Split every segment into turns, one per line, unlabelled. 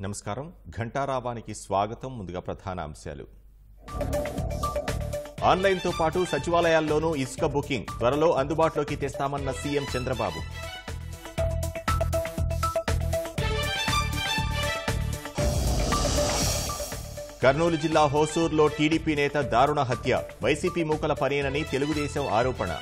నమస్కారం ఘంటారావానికి స్వాగతం. ముందుగా ప్రధాన అంశాలు. ఆన్లైన్ తో పాటు సచివాలయాల్లోనూ ఇసుక బుకింగ్ త్వరలో అందుబాటులోకి తెస్తామన్న సీఎం చంద్రబాబు. కర్నూలు జిల్లా హోసూరులో టీడీపీ నేత దారుణ హత్య, వైసీపీ మూకల పనేనని తెలుగుదేశం ఆరోపణ.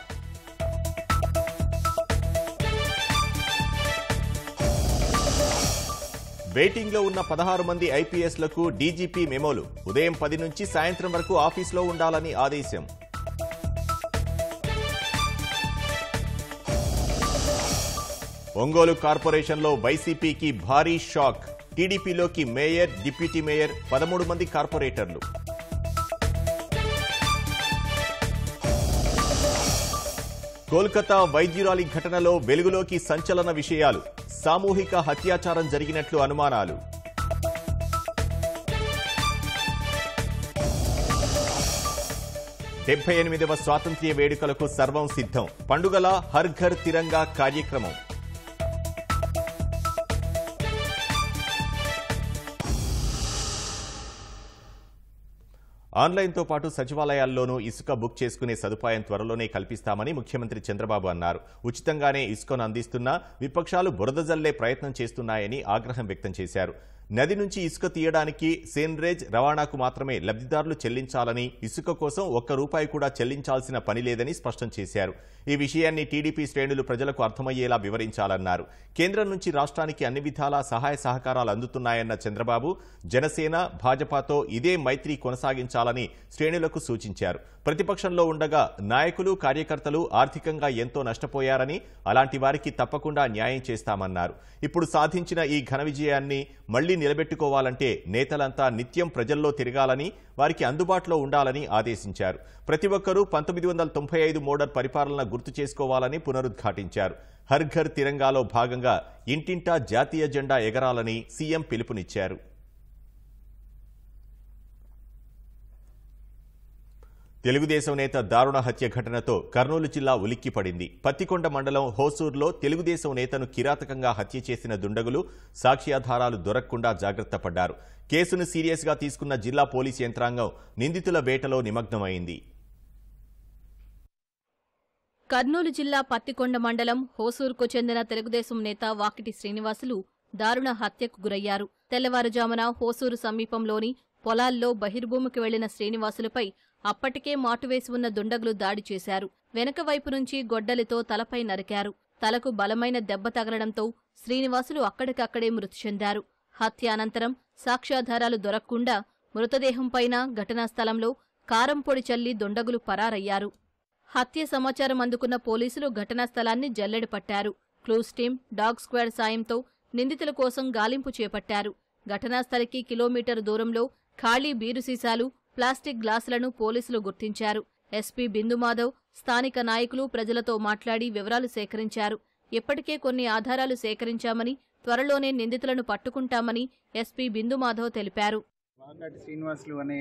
వెయిటింగ్లో ఉన్న 16 మంది ఐపీఎస్లకు డీజీపీ మెమోలు, ఉదయం 10 నుంచి సాయంత్రం వరకు ఆఫీసులో ఉండాలని ఆదేశం. ఒంగోలు కార్పొరేషన్లో వైసీపీకి భారీ షాక్, టీడీపీలోకి మేయర్, డిప్యూటీ మేయర్ 13 మంది కార్పొరేటర్లు. కోల్కతా వైద్యురాలి ఘటనలో వెలుగులోకి సంచలన విషయాలు, సామూహిక హత్యాచారం జరిగినట్లు అనుమానాలు. డెబ్బై 78వ స్వాతంత్ర్య వేడుకలకు సర్వం సిద్ధం, పండుగల హర్ ఘర్ తిరంగా కార్యక్రమం. ఆన్లైన్తో పాటు సచివాలయాల్లోనూ ఇసుక బుక్ చేసుకునే సదుపాయం త్వరలోనే కల్పిస్తామని ముఖ్యమంత్రి చంద్రబాబు అన్నారు. ఉచితంగానే ఇసుకను అందిస్తున్నా విపక్షాలు బురద జల్లే ప్రయత్నం చేస్తున్నాయని ఆగ్రహం వ్యక్తం చేశారు. నది నుంచి ఇసుక తీయడానికి సేన్రేజ్ రవాణాకు మాత్రమే లబ్ధిదారులు చెల్లించాలని, ఇసుక కోసం ₹1 కూడా చెల్లించాల్సిన పని లేదని స్పష్టం చేశారు. ఈ విషయాన్ని టీడీపీ శ్రేణులు ప్రజలకు అర్థమయ్యేలా వివరించాలన్నారు. కేంద్రం నుంచి రాష్ట్రానికి అన్ని విధాలా సహాయ సహకారాలు అందుతున్నాయన్న చంద్రబాబు జనసేన, భాజపాతో ఇదే మైత్రి కొనసాగించాలని శ్రేణులకు సూచించారు. ప్రతిపక్షంలో ఉండగా నాయకులు, కార్యకర్తలు ఆర్థికంగా ఎంతో నష్టపోయారని, అలాంటి వారికి తప్పకుండా న్యాయం చేస్తామన్నారు. ఇప్పుడు సాధించిన ఈ ఘన విజయాన్ని మళ్లీ నిలబెట్టుకోవాలంటే నేతలంతా నిత్యం ప్రజల్లో తిరగాలని, వారికి అందుబాటులో ఉండాలని ఆదేశించారు. ప్రతి ఒక్కరూ 1995 మోడల్ పరిపాలన గుర్తు చేసుకోవాలని పునరుద్ఘాటించారు. హర్ ఘర్ తిరంగాలో భాగంగా ఇంటింటా జాతీయ జెండా ఎగరాలని సీఎం పిలుపునిచ్చారు. తెలుగుదేశం నేత దారుణ హత్య ఘటనతో కర్నూలు జిల్లా ఉలిక్కిపడింది. పత్తికొండ మండలం హోసూరులో తెలుగుదేశం నేతను కిరాతకంగా హత్య చేసిన దుండగులు సాక్ష్యాధారాలు దొరకకుండా జాగ్రత్త పడ్డారు. కేసును సీరియస్ గా తీసుకున్న జిల్లా పోలీసు యంత్రాంగం నిందితుల వేటలో నిమగ్నమైంది.
కర్నూలు జిల్లా పత్తికొండ మండలం హోసూరుకు చెందిన తెలుగుదేశం నేత వాకిటి శ్రీనివాసులు దారుణ హత్యకు గురయ్యారు. తెల్లవారుజామున హోసూరు సమీపంలోని పొలాల్లో బహిర్భూమికి వెళ్లిన శ్రీనివాసులపై అప్పటికే మాటువేసి ఉన్న దుండగులు దాడి చేశారు. వెనక వైపు నుంచి గొడ్డలితో తలపై నరికారు. తలకు బలమైన దెబ్బ తగలడంతో శ్రీనివాసులు అక్కడికక్కడే మృతి చెందారు. హత్య అనంతరం సాక్ష్యాధారాలు దొరక్కుండా మృతదేహంపైన ఘటనా స్థలంలో కారం పొడి చల్లి దుండగులు పరారయ్యారు. హత్య సమాచారం అందుకున్న పోలీసులు ఘటనా స్థలాన్ని జల్లెడ పట్టారు. క్లూస్ టీం, డాగ్ స్క్వాడ్ సాయంతో నిందితుల కోసం గాలింపు చేపట్టారు. ఘటనాస్థలికి కిలోమీటరు దూరంలో ఖాళీ బీరు సీసాలు, ప్లాస్టిక్ గ్లాసులను పోలీసులు గుర్తించారు. ఎస్పీ బిందుమాధవ్ స్థానిక నాయకులు ప్రజలతో మాట్లాడి వివరాలు సేకరించారు. ఇప్పటికే కొన్ని ఆధారాలు సేకరించామని, త్వరలోనే నిందితులను పట్టుకుంటామని ఎస్పీ బిందుమాధవ్ తెలిపారు.
వాకాటి శ్రీనివాసులు అనే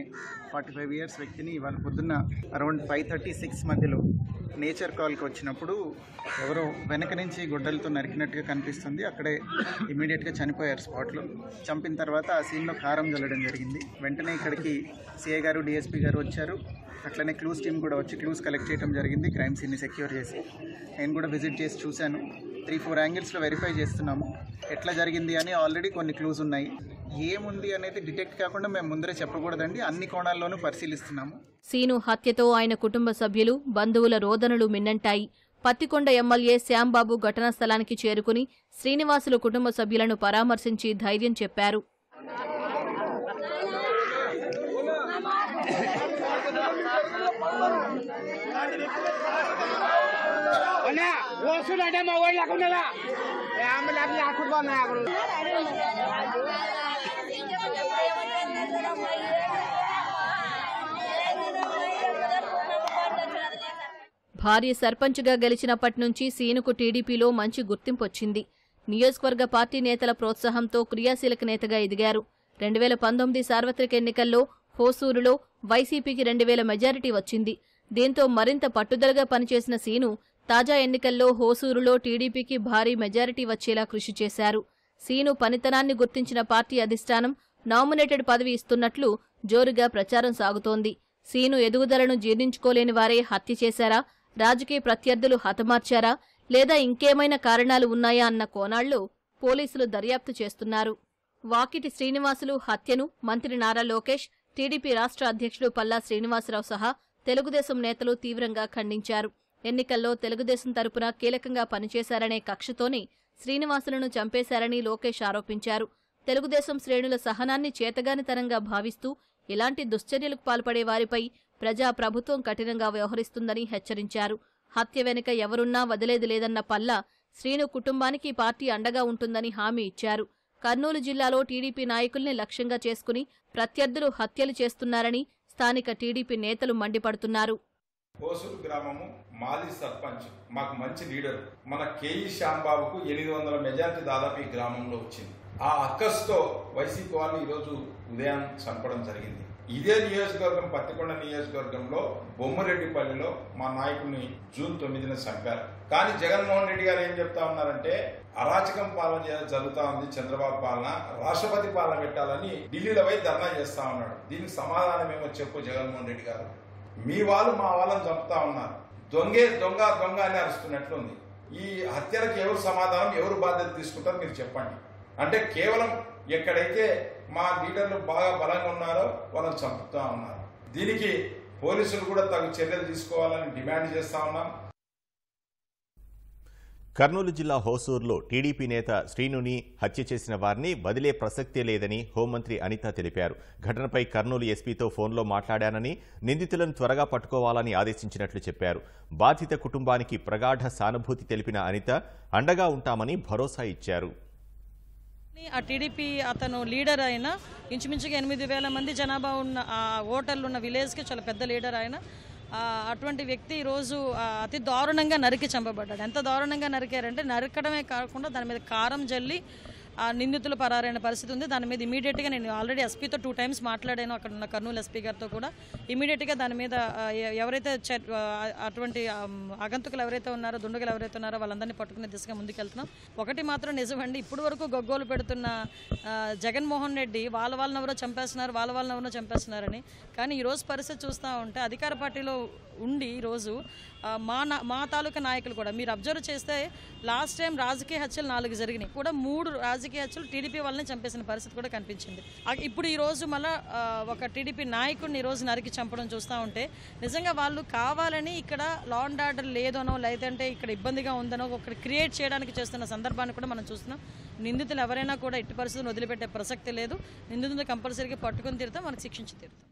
45 ఇయర్స్ వ్యక్తిని ఇవాళ పొద్దున్న అరౌండ్ 5:36 మధ్యలో నేచర్ కాల్కి వచ్చినప్పుడు ఎవరో వెనక నుంచి గొడ్డలతో నరికినట్టుగా కనిపిస్తుంది. అక్కడే ఇమీడియట్గా చనిపోయారు స్పాట్లో. చంపిన తర్వాత ఆ సీన్లో కారం జల్లడం జరిగింది. వెంటనే ఇక్కడికి సిఐ గారు, డిఎస్పీ గారు వచ్చారు. అట్లనే క్లూస్ టీం కూడా వచ్చి క్లూస్ కలెక్ట్ చేయడం జరిగింది. క్రైమ్ సీన్ని సెక్యూర్ చేసి నేను కూడా విజిట్ చేసి చూశాను. 3-4 యాంగిల్స్లో వెరిఫై చేస్తున్నాము ఎట్లా జరిగింది అని. ఆల్రెడీ కొన్ని క్లూస్ ఉన్నాయి. ఏముంది అనేది డిటెక్ట్ కాకుండా మేము ముందరే చెప్పకూడదండి. అన్ని కోణాల్లోనూ పరిశీలిస్తున్నాము.
సీను హత్యతో ఆయన కుటుంబ సభ్యులు, బంధువుల రోదనలు మిన్నంటాయి. పత్తికొండ ఎమ్మెల్యే శ్యాంబాబు ఘటనా స్థలానికి చేరుకుని శ్రీనివాసులు కుటుంబ సభ్యులను పరామర్శించి ధైర్యం చెప్పారు. భార్య సర్పంచ్గా గెలిచినప్పటి నుంచి సీనుకు టీడీపీలో మంచి గుర్తింపొచ్చింది. నియోజకవర్గ పార్టీ నేతల ప్రోత్సాహంతో క్రియాశీలక నేతగా ఎదిగారు. 2019 సార్వత్రిక ఎన్నికల్లో హోసూరులో వైసీపీకి 2000 మెజారిటీ వచ్చింది. దీంతో మరింత పట్టుదలగా పనిచేసిన సీను తాజా ఎన్నికల్లో హోసూరులో టీడీపీకి భారీ మెజారిటీ వచ్చేలా కృషి చేశారు. సీను పనితనాన్ని గుర్తించిన పార్టీ అధిష్టానం నామినేటెడ్ పదవి ఇస్తున్నట్లు జోరుగా ప్రచారం సాగుతోంది. సీను ఎదుగుదలను జీర్ణించుకోలేని వారే హత్య చేశారా, రాజకీయ ప్రత్యర్థులు హతమార్చారా, లేదా ఇంకేమైనా కారణాలు ఉన్నాయా అన్న కోణాల్లో పోలీసులు దర్యాప్తు చేస్తున్నారు. వాకిటి శ్రీనివాసులు హత్యను మంత్రి నారా లోకేష్, టీడీపీ రాష్ట్ర అధ్యక్షుడు పల్లా శ్రీనివాసరావు సహా తెలుగుదేశం నేతలు తీవ్రంగా ఖండించారు. ఎన్నికల్లో తెలుగుదేశం తరపున కీలకంగా పనిచేశారనే కక్షతోనే శ్రీనివాసులను చంపేశారని లోకేష్ ఆరోపించారు. తెలుగుదేశం శ్రేణుల సహనాన్ని చేతగానితనంగా భావిస్తూ ఇలాంటి దుశ్చర్యలకు పాల్పడే వారిపై ప్రభుత్వం కఠినంగా వ్యవహరిస్తుందని హెచ్చరించారు. హత్య వెనుక ఎవరున్నా వదిలేది లేదన్న పల్లా శ్రీను కుటుంబానికి పార్టీ అండగా ఉంటుందని హామీ ఇచ్చారు. కర్నూలు జిల్లాలో టీడీపీ నాయకుల్ని లక్ష్యంగా చేసుకుని ప్రత్యర్థులు హత్యలు చేస్తున్నారని స్థానిక టీడీపీ నేతలు మండిపడుతున్నారు.
హోసూరు గ్రామము మాజీ సర్పంచ్ మాకు మంచి లీడర్ మన కేఈ శ్యాంబాబుకు 800 మెజార్టీ దాదాపు ఈ గ్రామంలో వచ్చింది. ఆ అక్కస్తో వైసీపీ వాళ్ళు ఈరోజు ఉదయం చంపడం జరిగింది. ఇదే నియోజకవర్గం పత్తికొండ నియోజకవర్గంలో బొమ్మరెడ్డిపల్లిలో మా నాయకుడిని జూన్ 9న చంపారు. కానీ జగన్మోహన్ రెడ్డి గారు ఏం చెప్తా ఉన్నారంటే అరాచకం పాలన జరుగుతా ఉంది, చంద్రబాబు పాలన, రాష్ట్రపతి పాలన పెట్టాలని ఢిల్లీలో పోయి ధర్నా చేస్తా ఉన్నాడు. దీనికి సమాధానం ఏమో చెప్పు జగన్మోహన్ రెడ్డి గారు. మీ వాళ్ళు మా వాళ్ళని చంపుతా ఉన్నారు, దొంగే దొంగ దొంగ అని అరుస్తున్నట్లుంది. ఈ హత్యలకు ఎవరు సమాధానం, ఎవరు బాధ్యత తీసుకుంటారో మీరు చెప్పండి. అంటే కేవలం ఎక్కడైతే మా లీడర్లు బాగా బలంగా ఉన్నారో వాళ్ళని చంపుతా ఉన్నారు. దీనికి పోలీసులు కూడా తగు చర్యలు తీసుకోవాలని డిమాండ్ చేస్తా ఉన్నాం.
కర్నూలు జిల్లా హోసూరులో టీడీపీ నేత శ్రీనుని హత్య చేసిన వారిని వదిలే ప్రసక్తే లేదని హోంమంత్రి అనిత తెలిపారు. ఘటనపై కర్నూలు ఎస్పీతో ఫోన్లో మాట్లాడానని, నిందితులను త్వరగా పట్టుకోవాలని ఆదేశించినట్లు చెప్పారు. బాధిత కుటుంబానికి ప్రగాఢ సానుభూతి తెలిపిన అనిత అండగా ఉంటామని భరోసా ఇచ్చారు.
ఆ టీడీపీ అతను లీడర్ అయినా ఇంచుమించుగా 8,000 మంది జనాభా ఉన్న ఆ ఓటర్లు ఉన్న విలేజ్కి చాలా పెద్ద లీడర్ ఆయన. అటువంటి వ్యక్తి ఈరోజు అతి దారుణంగా నరికి చంపబడ్డాడు. ఎంత దారుణంగా నరికారంటే నరకడమే కాకుండా దాని మీద కారం జల్లి ఆ నిందితులు పరారైన పరిస్థితి ఉంది. దాని మీద ఇమీడియట్గా నేను ఆల్రెడీ ఎస్పీతో 2 times మాట్లాడాను, అక్కడ ఉన్న కర్నూలు ఎస్పీ గారితో కూడా. ఇమీడియట్గా దాని మీద ఎవరైతే అటువంటి ఆగంతుకులు ఎవరైతే ఉన్నారో, దుండగులు ఎవరైతే ఉన్నారో వాళ్ళందరినీ పట్టుకునే దిశగా ముందుకెళ్తున్నాం. ఒకటి మాత్రం నిజమండి, ఇప్పటి వరకు గొగ్గోలు పెడుతున్న జగన్మోహన్ రెడ్డి వాళ్ళని ఎవరో చంపేస్తున్నారు, వాళ్ళని ఎవరో చంపేస్తున్నారని. కానీ ఈరోజు పరిస్థితి చూస్తూ ఉంటే అధికార పార్టీలో ఉండి ఈరోజు మా తాలూకా నాయకులు కూడా మీరు అబ్జర్వ్ చేస్తే లాస్ట్ టైం రాజకీయ హత్యలు 4 జరిగినాయి కూడా, 3 రాజకీయ హత్యలు టీడీపీ వాళ్ళని చంపేసిన పరిస్థితి కూడా కనిపించింది. ఇప్పుడు ఈరోజు మళ్ళీ ఒక టీడీపీ నాయకుడిని ఈరోజు నరికి చంపడం చూస్తూ ఉంటే నిజంగా వాళ్ళు కావాలని ఇక్కడ లా అండ్ ఆర్డర్ లేదనో, లేదంటే ఇక్కడ ఇబ్బందిగా ఉందనో ఒకటి క్రియేట్ చేయడానికి చేస్తున్న సందర్భాన్ని కూడా మనం చూస్తున్నాం. నిందితులు ఎవరైనా కూడా ఎట్టి పరిస్థితులు వదిలిపెట్టే ప్రసక్తి లేదు. నిందితులు కంపల్సరీగా పట్టుకుని తీరుతాం, మనకు శిక్షించి తీరుతాం.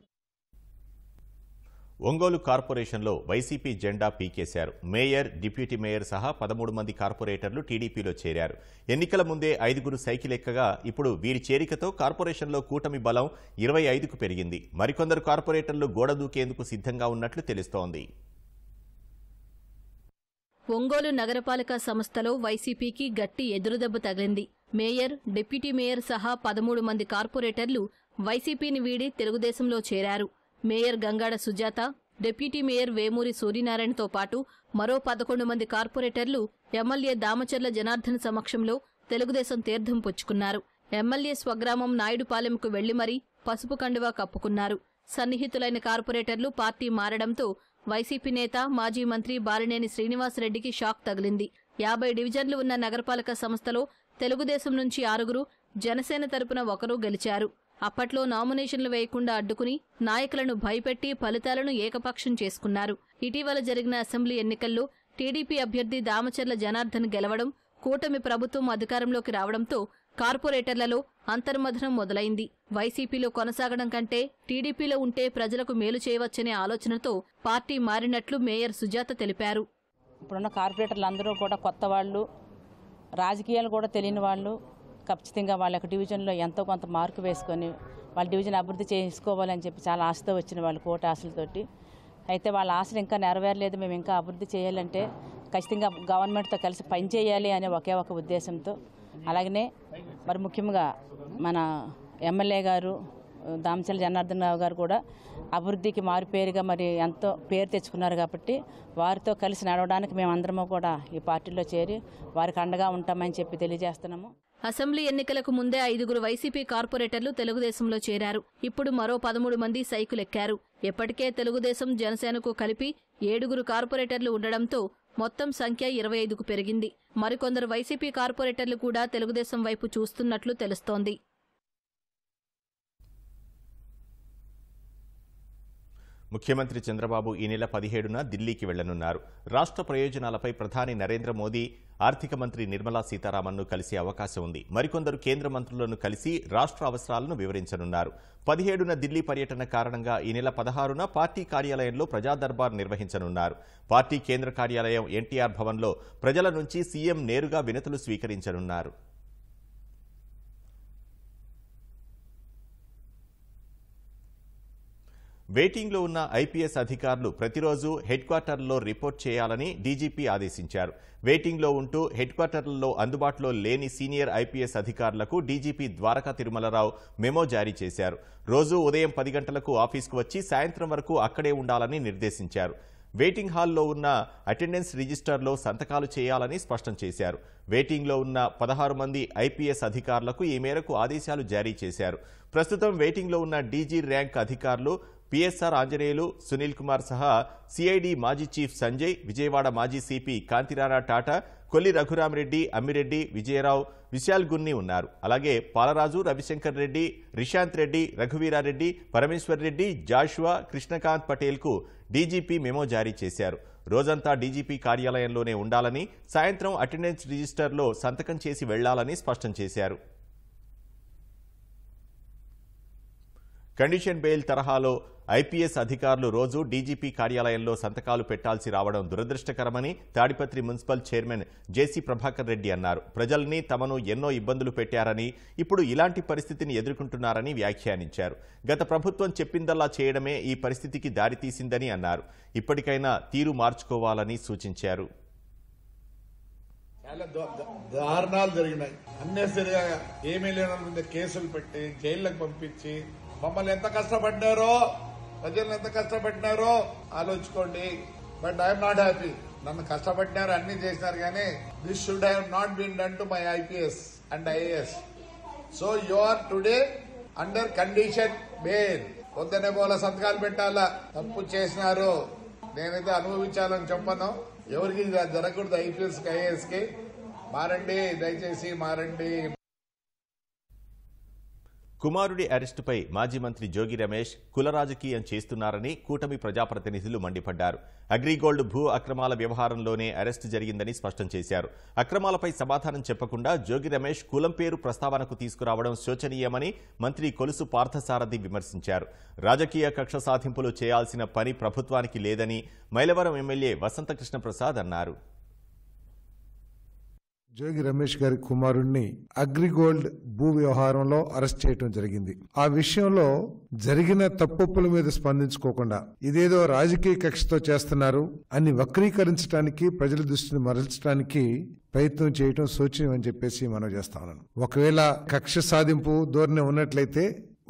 ఒంగోలు కార్పొరేషన్లో వైసీపీ జెండా పీకేశారు. మేయర్, డిప్యూటీ మేయర్ సహా 13 మంది కార్పొరేటర్లు టీడీపీలో చేరారు. ఎన్నికల ముందే 5గురు సైకిల్ ఎక్కగా ఇప్పుడు వీరి చేరికతో కార్పొరేషన్లో కూటమి బలం 25కు పెరిగింది. మరికొందరు కార్పొరేటర్లు గోడ దూకేందుకు సిద్ధంగా ఉన్నట్లు తెలుస్తోంది.
ఒంగోలు నగరపాలక సంస్థలో వైసీపీకి గట్టి ఎదురుదెబ్బ తగిలింది. మేయర్, డిప్యూటీ మేయర్ సహా 13 మంది కార్పొరేటర్లు వైసీపీని వీడి తెలుగుదేశంలో చేరారు. Mayor Gangada Sujatha, deputy mayor Vemuri సూర్యనారాయణతో పాటు మరో 11 మంది కార్పొరేటర్లు ఎమ్మెల్యే దామచర్ల జనార్దన్ సమక్షంలో తెలుగుదేశం తీర్థం పుచ్చుకున్నారు. ఎమ్మెల్యే స్వగ్రామం నాయుడుపాలెంకు వెళ్లి మరీ పసుపు కండువా కప్పుకున్నారు. సన్నిహితులైన కార్పొరేటర్లు పార్టీ మారడంతో వైసీపీ నేత, మాజీ మంత్రి బాలినేని శ్రీనివాసరెడ్డికి షాక్ తగిలింది. 50 డివిజన్లు ఉన్న నగరపాలక సంస్థలో తెలుగుదేశం నుంచి 6గురు, జనసేన తరపున 1 గెలిచారు. అప్పట్లో నామినేషన్లు వేయకుండా అడ్డుకుని నాయకులను భయపెట్టి ఫలితాలను ఏకపక్షం చేసుకున్నారు. ఇటీవల జరిగిన అసెంబ్లీ ఎన్నికల్లో టీడీపీ అభ్యర్థి దామచర్ల జనార్దన్ గెలవడం, కూటమి ప్రభుత్వం అధికారంలోకి రావడంతో కార్పొరేటర్లలో అంతర్మథనం మొదలైంది. వైసీపీలో కొనసాగడం కంటే టీడీపీలో ఉంటే ప్రజలకు మేలు చేయవచ్చనే ఆలోచనతో పార్టీ మారినట్లు మేయర్ సుజాత తెలిపారు.
ఇప్పుడున్న కార్పొరేటర్లు అందరూ కూడా కొత్త వాళ్ళు, రాజకీయాలు కూడా తెలియని వాళ్ళు. ఖచ్చితంగా వాళ్ళ యొక్క డివిజన్లో ఎంతో కొంత మార్కు వేసుకొని వాళ్ళ డివిజన్ అభివృద్ధి చేసుకోవాలని చెప్పి చాలా ఆశతో వచ్చిన వాళ్ళు, కోట ఆశలతోటి. అయితే వాళ్ళ ఆశలు ఇంకా నెరవేరలేదు. మేము ఇంకా అభివృద్ధి చేయాలంటే ఖచ్చితంగా గవర్నమెంట్తో కలిసి పనిచేయాలి అనే ఒకే ఒక ఉద్దేశంతో, అలాగనే మరి ముఖ్యంగా మన ఎమ్మెల్యే గారు దామచర్ల జనార్దన్ రావు గారు కూడా అభివృద్ధికి మారుపేరుగా మరి ఎంతో పేరు తెచ్చుకున్నారు. కాబట్టి వారితో కలిసి నడవడానికి మేమందరము కూడా ఈ పార్టీలో చేరి వారికి అండగా ఉంటామని చెప్పి తెలియజేస్తున్నాము.
అసెంబ్లీ ఎన్నికలకు ముందే 5 వైసీపీ కార్పొరేటర్లు తెలుగుదేశంలో చేరారు. ఇప్పుడు మరో 13 మంది సైకిలెక్కారు. ఇప్పటికే తెలుగుదేశం జనసేనకు కలిపి 7 కార్పొరేటర్లు ఉండడంతో మొత్తం సంఖ్య 25కు పెరిగింది. మరికొందరు వైసీపీ కార్పొరేటర్లు కూడా తెలుగుదేశం వైపు చూస్తున్నట్లు తెలుస్తోంది.
ముఖ్యమంత్రి చంద్రబాబు ఈ నెల 17న ఢిల్లీకి వెళ్లనున్నారు. రాష్ట్ర ప్రయోజనాలపై ప్రధాని నరేంద్ర మోదీ, ఆర్థిక మంత్రి నిర్మలా సీతారామన్ను కలిసే అవకాశం ఉంది. మరికొందరు కేంద్ర మంత్రులను కలిసి రాష్ట్ర అవసరాలను వివరించనున్నారు. 17న ఢిల్లీ పర్యటన కారణంగా ఈ నెల 16న పార్టీ కార్యాలయంలో ప్రజా దర్బార్ నిర్వహించనున్నారు. పార్టీ కేంద్ర కార్యాలయం ఎన్టీఆర్ భవన్లో ప్రజల నుంచి సీఎం నేరుగా వినతులు స్వీకరించనున్నారు. వెయిటింగ్లో ఉన్న ఐపీఎస్ అధికారులు ప్రతిరోజు హెడ్ క్వార్టర్లో రిపోర్ట్ చేయాలని డీజీపీ ఆదేశించారు. వెయిటింగ్లో ఉంటూ హెడ్ క్వార్టర్లలో అందుబాటులో లేని సీనియర్ ఐపీఎస్ అధికారులకు డీజీపీ ద్వారకా తిరుమలరావు మెమో జారీ చేశారు. రోజు ఉదయం 10 గంటలకు ఆఫీస్కు వచ్చి సాయంత్రం వరకు అక్కడే ఉండాలని నిర్దేశించారు. వెయిటింగ్ హాల్లో ఉన్న అటెండెన్స్ రిజిస్టర్లో సంతకాలు చేయాలని స్పష్టం చేశారు. వెయిటింగ్లో ఉన్న 16 మంది ఐపీఎస్ అధికారులకు ఈ మేరకు ఆదేశాలు జారీ చేశారు. ప్రస్తుతం వెయిటింగ్లో ఉన్న డీజీ ర్యాంక్ అధికారులు పిఎస్ఆర్ ఆంజనేయులు, సునీల్ కుమార్ సహా సిఐడి మాజీ చీఫ్ సంజయ్, విజయవాడ మాజీ సిపి కాంతిరాణా టాటా, కొల్లి రఘురామరెడ్డి, అమ్మిరెడ్డి, విజయరావు, విశాల్ గున్ని ఉన్నారు. అలాగే పాలరాజు, రవిశంకర్ రెడ్డి, రిషాంత్ రెడ్డి, రఘువీరారెడ్డి, పరమేశ్వర్ రెడ్డి, జాషువా, కృష్ణకాంత్ పటేల్కు డీజీపీ మెమో జారీ చేశారు. రోజంతా డీజీపీ కార్యాలయంలోనే ఉండాలని, సాయంత్రం అటెండెన్స్ రిజిస్టర్లో సంతకం చేసి వెళ్లాలని స్పష్టం చేశారు. కండిషన్ బెయిల్ తరహాలో ఐపీఎస్ అధికారులు రోజు డీజీపీ కార్యాలయంలో సంతకాలు పెట్టాల్సి రావడం దురదృష్టకరమని తాడిపత్రి మున్సిపల్ చైర్మన్ జేసీ ప్రభాకర్ రెడ్డి అన్నారు. ప్రజల్ని తమను ఎన్నో ఇబ్బందులు పెట్టారని, ఇప్పుడు ఇలాంటి పరిస్థితిని ఎదుర్కొంటున్నారని వ్యాఖ్యానించారు. గత ప్రభుత్వం చెప్పిందల్లా చేయడమే ఈ పరిస్థితికి దారితీసిందని అన్నారు. ఇప్పటికైనా తీరు మార్చుకోవాలని సూచించారు.
చాలా దారుణాలు జరిగినాయి. అన్నెసరిగా ఏమీ లేని కేసులు పెట్టి జైళ్లకు పంపించి మమ్మల్ని ఎంత కష్టపడ్డారో, ప్రజలను ఎంత కష్టపడినారో ఆలోచించుకోండి. But I'm not happy. నన్ను కష్టపడినారు, అన్ని చేసినారు, కానీ this should have not been done to my IPS and IAS. So you are today under condition bail. పొద్దునే పోల సంతకాలు పెట్టాలా. తప్పు చేసినారు, నేనైతే అనుభవించాలని చెప్పను. ఎవరికి జరగకూడదు. ఐపీఎస్ కి, ఐఏఎస్ కి మారండి, దయచేసి మారండి.
కుమారుడి అరెస్టుపై మాజీ మంత్రి జోగి రమేష్ కుల రాజకీయం చేస్తున్నారని కూటమి ప్రజాప్రతినిధులు మండిపడ్డారు. అగ్రిగోల్డ్ భూ అక్రమాల వ్యవహారంలోనే అరెస్టు జరిగిందని స్పష్టం చేశారు. అక్రమాలపై సమాధానం చెప్పకుండా జోగి రమేష్ కులం పేరు ప్రస్తావనకు తీసుకురావడం శోచనీయమని మంత్రి కొలుసు పార్థసారథి విమర్శించారు. రాజకీయ కక్ష సాధింపులు చేయాల్సిన పని ప్రభుత్వానికి లేదని మైలవరం ఎమ్మెల్యే వసంతకృష్ణ ప్రసాద్ అన్నారు.
జోగి రమేష్ గారి కుమారుణ్ణి అగ్రిగోల్డ్ భూ వ్యవహారంలో అరెస్ట్ చేయడం జరిగింది. ఆ విషయంలో జరిగిన తప్పుల మీద స్పందించుకోకుండా ఇదేదో రాజకీయ కక్షతో చేస్తున్నారు అని వక్రీకరించడానికి, ప్రజల దృష్టిని మరల్చడానికి ప్రయత్నం చేయడం శోచనీయం అని చెప్పేసి మనం చేస్తా ఉన్నాను. ఒకవేళ కక్ష సాధింపు ధోరణి ఉన్నట్లయితే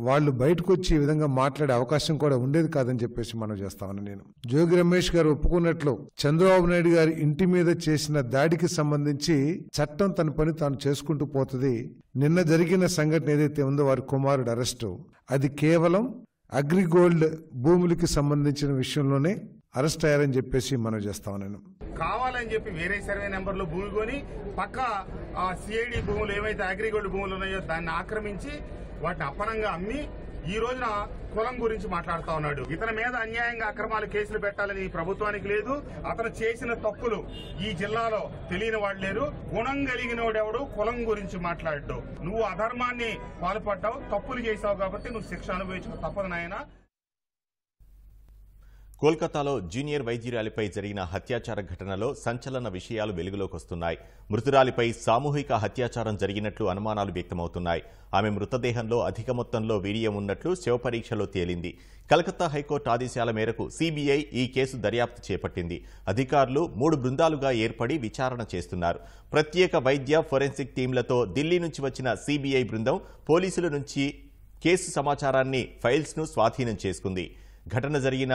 వాళ్ళు బయటకు వచ్చి ఈ విధంగా మాట్లాడే అవకాశం కూడా ఉండేది కాదని చెప్పేసి మనం చేస్తామని నేను. జోగి రమేష్ గారు ఒప్పుకున్నట్లు చంద్రబాబు నాయుడు గారి ఇంటి మీద చేసిన దాడికి సంబంధించి చట్టం తన పని తాను చేసుకుంటూ పోతుంది. నిన్న జరిగిన సంఘటన ఏదైతే ఉందో వారి కుమారుడు అరెస్టు, అది కేవలం అగ్రిగోల్డ్ భూములకి సంబంధించిన విషయంలోనే అరెస్ట్ అయ్యారని చెప్పేసి మనం చేస్తామని నేను.
కావాలని చెప్పి వేరే సర్వే నెంబర్లో భూమి కొని పక్క సిఐడి భూములు ఏవైతే అగ్రిగోల్డ్ భూములు ఉన్నాయో దాన్ని ఆక్రమించి వాటిని అప్పనంగా అమ్మి ఈ రోజున కులం గురించి మాట్లాడుతా ఉన్నాడు. ఇతని మీద అన్యాయంగా అక్రమాలు కేసులు పెట్టాలని ప్రభుత్వానికి లేదు. అతను చేసిన తప్పులు ఈ జిల్లాలో తెలియని వాడు లేరు. గుణం కలిగినోడెవడు కులం గురించి మాట్లాడు. నువ్వు అధర్మాన్ని పాల్పడ్డావు, తప్పులు చేశావు కాబట్టి నువ్వు శిక్ష అనుభవించక తప్పదు నాయన.
కోల్కతాలో జూనియర్ వైద్యురాలిపై జరిగిన హత్యాచార ఘటనలో సంచలన విషయాలు వెలుగులోకి వస్తున్నాయి. మృతురాలిపై సామూహిక హత్యాచారం జరిగినట్లు అనుమానాలు వ్యక్తమవుతున్నాయి. ఆమె మృతదేహంలో అధిక మొత్తంలో వీర్యం ఉన్నట్లు శవపరీక్షలో తేలింది. కలకత్తా హైకోర్టు ఆదేశాల మేరకు సీబీఐ ఈ కేసు దర్యాప్తు చేపట్టింది. అధికారులు 3 బృందాలుగా ఏర్పడి విచారణ చేస్తున్నారు. ప్రత్యేక వైద్య ఫోరెన్సిక్ టీంలతో ఢిల్లీ నుంచి వచ్చిన సీబీఐ బృందం పోలీసుల నుంచి కేసు సమాచారాన్ని, ఫైల్స్ను స్వాధీనం చేసుకుంది. ఘటన జరిగిన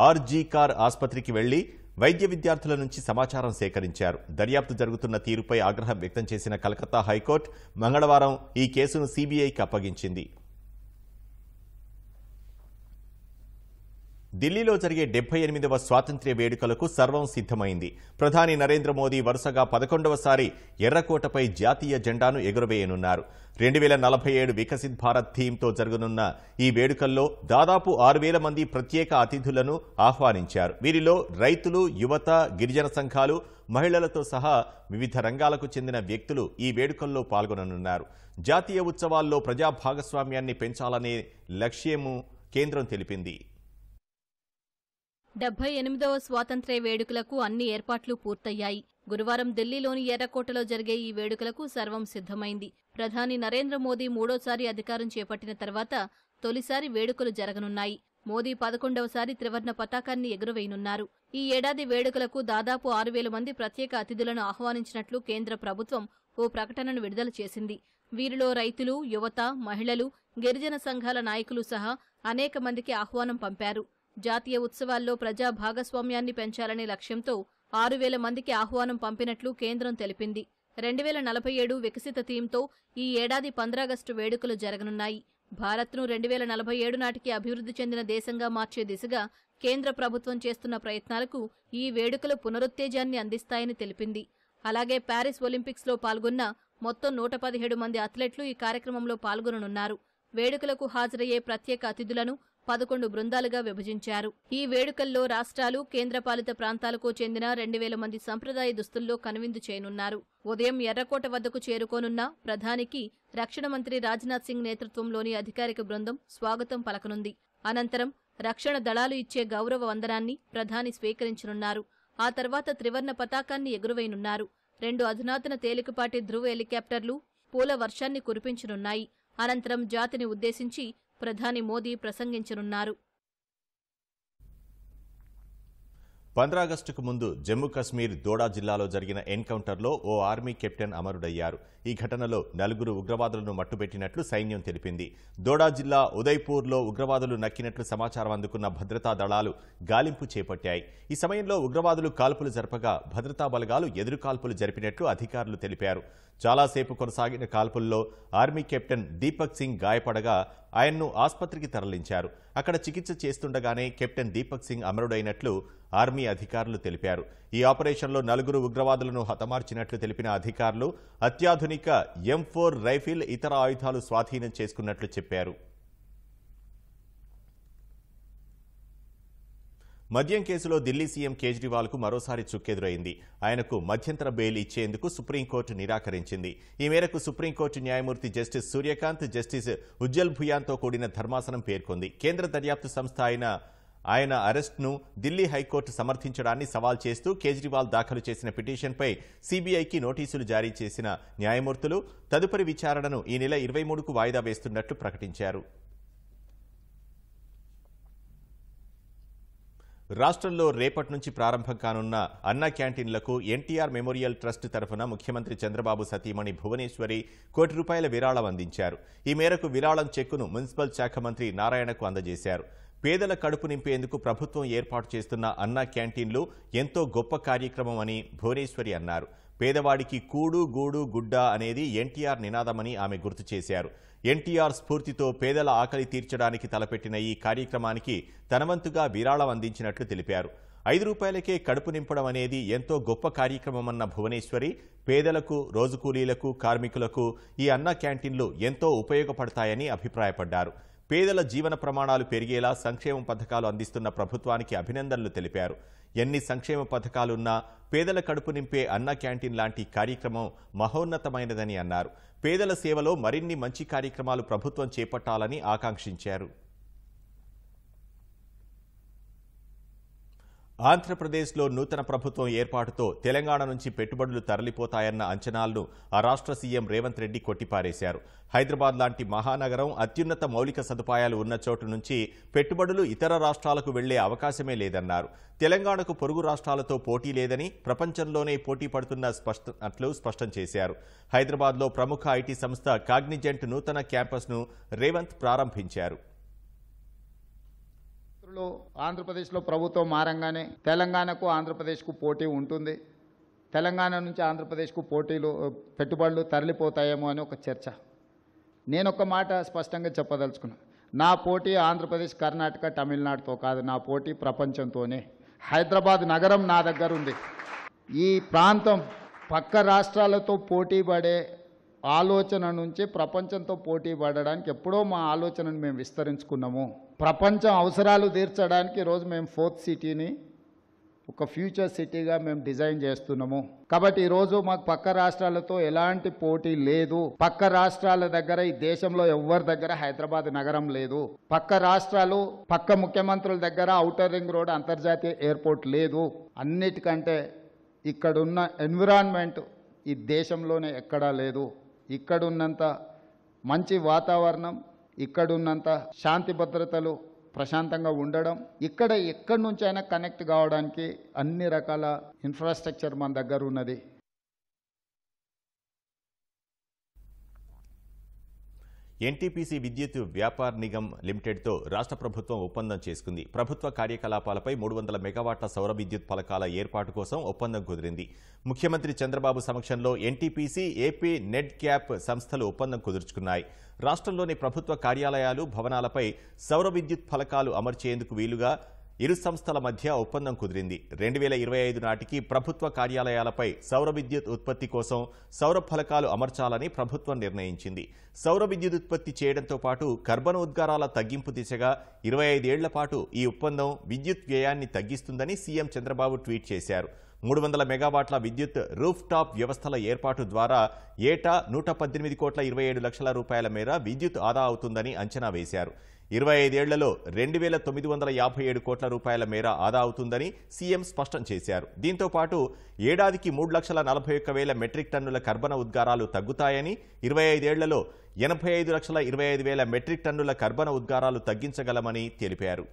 ఆర్జీ కార్ ఆసుపత్రికి వెళ్లి వైద్య విద్యార్థుల నుంచి సమాచారం సేకరించారు. దర్యాప్తు జరుగుతున్న తీరుపై ఆగ్రహం వ్యక్తం చేసిన కలకత్తా హైకోర్టు మంగళవారం ఈ కేసును సీబీఐకి అప్పగించింది. ఢిల్లీలో జరిగే 78వ స్వాతంత్ర్య వేడుకలకు సర్వం సిద్ధమైంది. ప్రధాని నరేంద్ర మోదీ వరుసగా 11వసారి ఎర్రకోటపై జాతీయ జెండాను ఎగురవేయనున్నారు. 2047 వికసిత్ భారత్ థీమ్తో జరగనున్న ఈ వేడుకల్లో దాదాపు 6000 మంది ప్రత్యేక అతిథులను ఆహ్వానించారు. వీరిలో రైతులు, యువత, గిరిజన సంఘాలు, మహిళలతో సహా వివిధ రంగాలకు చెందిన వ్యక్తులు ఈ వేడుకల్లో పాల్గొననున్నారు. జాతీయ ఉత్సవాల్లో ప్రజా భాగస్వామ్యాన్ని పెంచాలనే లక్ష్యము కేంద్రం తెలిపింది.
78వ స్వాతంత్ర్య వేడుకలకు అన్ని ఏర్పాట్లు పూర్తయ్యాయి. గురువారం ఢిల్లీలోని ఎర్రకోటలో జరిగే ఈ వేడుకలకు సర్వం సిద్ధమైంది. ప్రధాని నరేంద్ర మోదీ మూడోసారి అధికారం చేపట్టిన తర్వాత తొలిసారి వేడుకలు జరగనున్నాయి. మోదీ 11వసారి త్రివర్ణ పతాకాన్ని ఎగురవేయనున్నారు. ఈ ఏడాది వేడుకలకు దాదాపు 6000 మంది ప్రత్యేక అతిథులను ఆహ్వానించినట్లు కేంద్ర ప్రభుత్వం ఓ ప్రకటనను విడుదల చేసింది. వీరిలో రైతులు, యువత, మహిళలు, గిరిజన సంఘాల నాయకులు సహా అనేక మందికి ఆహ్వానం పంపారు. జాతీయ ఉత్సవాల్లో ప్రజా భాగస్వామ్యాన్ని పెంచాలనే లక్ష్యంతో 6000 మందికి ఆహ్వానం పంపినట్లు కేంద్రం తెలిపింది. 2047 వికసిత థీమ్తో ఈ ఏడాది 15 ఆగస్టు వేడుకలు జరగనున్నాయి. భారత్ను 2047 నాటికి అభివృద్ధి చెందిన దేశంగా మార్చే దిశగా కేంద్ర ప్రభుత్వం చేస్తున్న ప్రయత్నాలకు ఈ వేడుకలు పునరుత్తేజాన్ని అందిస్తాయని తెలిపింది. అలాగే ప్యారిస్ ఒలింపిక్స్లో పాల్గొన్న మొత్తం 117 మంది అథ్లెట్లు ఈ కార్యక్రమంలో పాల్గొననున్నారు. వేడుకలకు హాజరయ్యే ప్రత్యేక అతిథులను 11 బృందాలుగా విభజించారు. ఈ వేడుకల్లో రాష్ట్రాలు, కేంద్రపాలిత ప్రాంతాలకు చెందిన 2000 మంది సంప్రదాయ దుస్తుల్లో కనువిందు చేయనున్నారు. ఉదయం ఎర్రకోట వద్దకు చేరుకోనున్న ప్రధానికి రక్షణ మంత్రి రాజ్నాథ్ సింగ్ నేతృత్వంలోని అధికారిక బృందం స్వాగతం పలకనుంది. అనంతరం రక్షణ దళాలు ఇచ్చే గౌరవ వందనాన్ని ప్రధాని స్వీకరించనున్నారు. ఆ తర్వాత త్రివర్ణ పతాకాన్ని ఎగురవేయనున్నారు. 2 అధునాతన తేలికపాటి ధృవ హెలికాప్టర్లు పూల వర్షాన్ని కురిపించనున్నాయి. అనంతరం జాతిని ఉద్దేశించి ప్రధాని మోదీ ప్రసంగించనున్నారు.
15 ఆగస్టుకు ముందు జమ్మూ కశ్మీర్ దోడా జిల్లాలో జరిగిన ఎన్కౌంటర్లో ఓ ఆర్మీ కెప్టెన్ అమరుడయ్యారు. ఈ ఘటనలో 4 ఉగ్రవాదులను మట్టుబెట్టినట్లు సైన్యం తెలిపింది. దోడా జిల్లా ఉదయ్పూర్లో ఉగ్రవాదులు నక్కినట్లు సమాచారం అందుకున్న భద్రతా దళాలు గాలింపు చేపట్టాయి. ఈ సమయంలో ఉగ్రవాదులు కాల్పులు జరపగా భద్రతా బలగాలు ఎదురుకాల్పులు జరిపినట్లు అధికారులు తెలిపారు. చాలాసేపు కొనసాగిన కాల్పుల్లో ఆర్మీ కెప్టెన్ దీపక్ సింగ్ గాయపడగా ఆయన్ను ఆసుపత్రికి తరలించారు. అక్కడ చికిత్స చేస్తుండగానే కెప్టెన్ దీపక్ సింగ్ అమరుడైనట్లు ఆర్మీ అధికారులు తెలిపారు. ఈ ఆపరేషన్లో 4 ఉగ్రవాదులను హతమార్చినట్లు తెలిపిన అధికారులు అత్యాధునిక M4 రైఫిల్, ఇతర ఆయుధాలు స్వాధీనం చేసుకున్నట్లు చెప్పారు. మద్యం కేసులో ఢిల్లీ సీఎం కేజ్రీవాల్కు మరోసారి చుక్కెదురైంది. ఆయనకు మధ్యంతర బెయిల్ ఇచ్చేందుకు సుప్రీంకోర్టు నిరాకరించింది. ఈ మేరకు సుప్రీంకోర్టు న్యాయమూర్తి జస్టిస్ సూర్యకాంత్, జస్టిస్ ఉజ్జల్ భుయాన్తో కూడిన ధర్మాసనం పేర్కొంది. కేంద్ర దర్యాప్తు సంస్థ ఆయన అరెస్ట్ను ఢిల్లీ హైకోర్టు సమర్థించడాన్ని సవాల్ చేస్తూ కేజ్రీవాల్ దాఖలు చేసిన పిటిషన్పై సీబీఐకి నోటీసులు జారీ చేసిన న్యాయమూర్తులు తదుపరి విచారణను ఈ నెల 23కు వాయిదా వేస్తున్నట్లు ప్రకటించారు. రాష్ట్రంలో రేపటి నుంచి ప్రారంభం కానున్న అన్న క్యాంటీన్లకు ఎన్టీఆర్ మెమోరియల్ ట్రస్ట్ తరఫున ముఖ్యమంత్రి చంద్రబాబు సతీమణి భువనేశ్వరి ₹1 కోటి విరాళం అందించారు. ఈ మేరకు విరాళం చెక్కును మున్సిపల్ శాఖ మంత్రి నారాయణకు అందజేశారు. పేదల కడుపు నింపేందుకు ప్రభుత్వం ఏర్పాటు చేస్తున్న అన్న క్యాంటీన్లు ఎంతో గొప్ప కార్యక్రమం అని భువనేశ్వరి అన్నారు. పేదవాడికి కూడు, గూడు, గుడ్డ అనేది ఎన్టీఆర్ నినాదమని ఆమె గుర్తు చేశారు. ఎన్టీఆర్ స్ఫూర్తితో పేదల ఆకలి తీర్చడానికి తలపెట్టిన ఈ కార్యక్రమానికి తనవంతుగా విరాళం అందించినట్లు తెలిపారు. ₹5కే కడుపు నింపడం అనేది ఎంతో గొప్ప కార్యక్రమమన్న భువనేశ్వరి పేదలకు, రోజు కూలీలకు, కార్మికులకు ఈ అన్న క్యాంటీన్లు ఎంతో ఉపయోగపడతాయని అభిప్రాయపడ్డారు. పేదల జీవన ప్రమాణాలు పెరిగేలా సంక్షేమ పథకాలు అందిస్తున్న ప్రభుత్వానికి అభినందనలు తెలిపారు. ఎన్ని సంక్షేమ పథకాలున్నా పేదల కడుపు నింపే అన్న క్యాంటీన్ లాంటి కార్యక్రమం మహోన్నతమైనదని అన్నారు. పేదల సేవలో మరిన్ని మంచి కార్యక్రమాలు ప్రభుత్వం చేపట్టాలని ఆకాంక్షించారు. ఆంధ్రప్రదేశ్లో నూతన ప్రభుత్వం ఏర్పాటుతో తెలంగాణ నుంచి పెట్టుబడులు తరలిపోతాయన్న అంచనాలను ఆ రాష్ట్ర సీఎం రేవంత్ రెడ్డి కొట్టిపారేశారు. హైదరాబాద్ లాంటి మహానగరం అత్యున్నత మౌలిక సదుపాయాలు ఉన్న చోటు నుంచి పెట్టుబడులు ఇతర రాష్ట్రాలకు వెళ్లే అవకాశమే లేదన్నారు. తెలంగాణకు పొరుగు రాష్ట్రాలతో పోటీ లేదని, ప్రపంచంలోనే పోటీ పడుతున్నట్లు స్పష్టం చేశారు. హైదరాబాద్లో ప్రముఖ ఐటీ సంస్థ కాగ్నిజెంట్ నూతన క్యాంపస్ను రేవంత్ ప్రారంభించారు.
ఆంధ్రప్రదేశ్లో ప్రభుత్వం మారంగానే తెలంగాణకు ఆంధ్రప్రదేశ్కు పోటీ ఉంటుంది, తెలంగాణ నుంచి ఆంధ్రప్రదేశ్కు పెట్టుబడులు తరలిపోతాయేమో అని ఒక చర్చ. నేను ఒక మాట స్పష్టంగా చెప్పదలుచుకున్నాను. నా పోటీ ఆంధ్రప్రదేశ్, కర్ణాటక, తమిళనాడుతో కాదు, నా పోటీ ప్రపంచంతోనే. హైదరాబాద్ నగరం నా దగ్గర ఉంది. ఈ ప్రాంతం పక్క రాష్ట్రాలతో పోటీ పడే ఆలోచన నుంచి ప్రపంచంతో పోటీ పడడానికి ఎప్పుడో మా ఆలోచనను మేము విస్తరించుకున్నాము. ప్రపంచం అవసరాలు తీర్చడానికి ఈరోజు మేము 4th సిటీని ఒక ఫ్యూచర్ సిటీగా మేము డిజైన్ చేస్తున్నాము. కాబట్టి ఈరోజు మాకు పక్క రాష్ట్రాలతో ఎలాంటి పోటీ లేదు. పక్క రాష్ట్రాల దగ్గర ఈ దేశంలో ఎవరి దగ్గర హైదరాబాద్ నగరం లేదు. పక్క రాష్ట్రాలు, పక్క ముఖ్యమంత్రుల దగ్గర ఔటర్ రింగ్ రోడ్, అంతర్జాతీయ ఎయిర్పోర్ట్ లేదు. అన్నిటికంటే ఇక్కడున్న ఎన్విరాన్మెంట్ ఈ దేశంలోనే ఎక్కడా లేదు. ఇక్కడున్నంత మంచి వాతావరణం, ఇక్కడున్నంత శాంతి భద్రతలు, ప్రశాంతంగా ఉండడం, ఎక్కడి నుంచి అయినా కనెక్ట్ కావడానికి అన్ని రకాల ఇన్ఫ్రాస్ట్రక్చర్ మన దగ్గర ఉన్నది.
ఎన్టీపీసీ విద్యుత్ వ్యాపార్ నిగమ్ లిమిటెడ్తో రాష్ట్ర ప్రభుత్వం ఒప్పందం చేసుకుంది. ప్రభుత్వ కార్యకలాపాలపై 300 మెగావాట్ల సౌర విద్యుత్ పథకాల ఏర్పాటు కోసం ఒప్పందం కుదిరింది. ముఖ్యమంత్రి చంద్రబాబు సమక్షంలో ఎన్టీపీసీ, ఏపీ నెట్ క్యాప్ సంస్థలు ఒప్పందం కుదుర్చుకున్నాయి. రాష్ట్రంలోని ప్రభుత్వ కార్యాలయాలు, భవనాలపై సౌర విద్యుత్ ఫలకాలు అమర్చేందుకు వీలుగా ఇరు సంస్థల మధ్య ఒప్పందం కుదిరింది. 2025 నాటికి ప్రభుత్వ కార్యాలయాలపై సౌర విద్యుత్ ఉత్పత్తి కోసం సౌర ఫలకాలు అమర్చాలని ప్రభుత్వం నిర్ణయించింది. సౌర విద్యుత్ ఉత్పత్తి చేయడంతో పాటు కర్బన ఉద్గారాల తగ్గింపు దిశగా 25 ఏళ్ల పాటు ఈ ఒప్పందం విద్యుత్ వ్యయాన్ని తగ్గిస్తుందని సీఎం చంద్రబాబు ట్వీట్ చేశారు. 300 మెగావాట్ల విద్యుత్ రూఫ్ టాప్ వ్యవస్థల ఏర్పాటు ద్వారా ఏటా 118,27 లక్షల రూపాయల మేర విద్యుత్ ఆదా అవుతుందని అంచనా వేశారు. 25 ఏళ్లలో 2,957 కోట్ల రూపాయల మేర ఆదా అవుతుందని సీఎం స్పష్టం చేశారు. దీంతో పాటు ఏడాదికి 3,41,000 మెట్రిక్ టన్నుల కర్బన ఉద్గారాలు తగ్గుతాయని, 25 ఏళ్లలో 85,25,000 మెట్రిక్ టన్నుల కర్బన ఉద్గారాలు తగ్గించగలమని తెలిపారు.